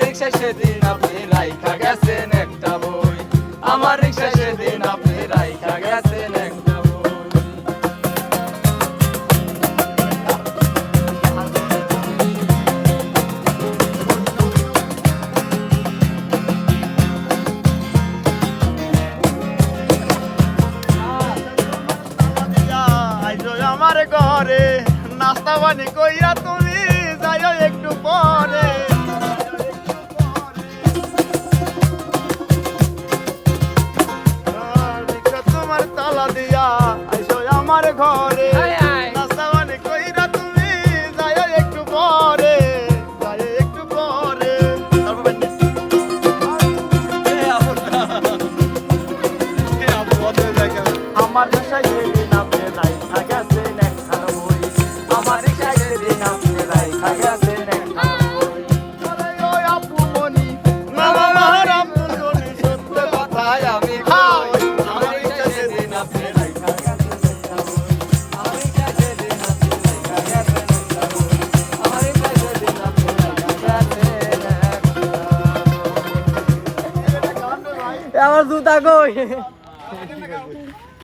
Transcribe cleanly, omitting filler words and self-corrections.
রিক্সা সেদিন আপনি রাইখা গেছেন একটা বই, আমার রিক্সা সেদিন আপনি রাইখা গেছেন একটা বই। আমার ঘরে নাস্তা পানি কইরা তুমি যাইও একটু পরে। তোমার তালা দিয়া আইসো আমার ঘরে, নাস্তা পানি কইরা তুমি যাইও একটু পরে, যাইও একটু পরে। আমার বাসায় সেদিন আপনি রাইখা গেছেন একখানা বই, আমার রিক্সা সেদিন আপনি রাইখা গেছেন একটা বই। ওরে ও আপুমনি, আমার আপুমনি, সত্য কথাই আমি কই। আমার রিক্সা সেদিন আপনি রাইখা গেছেন একটা বই, আমার রিক্সা সেদিন আপনি রাইখা গেছেন একটা বই, আমার রিক্সা সেদিন আপনি রাইখা গেছেন একটা বই। আমার জুতা কই?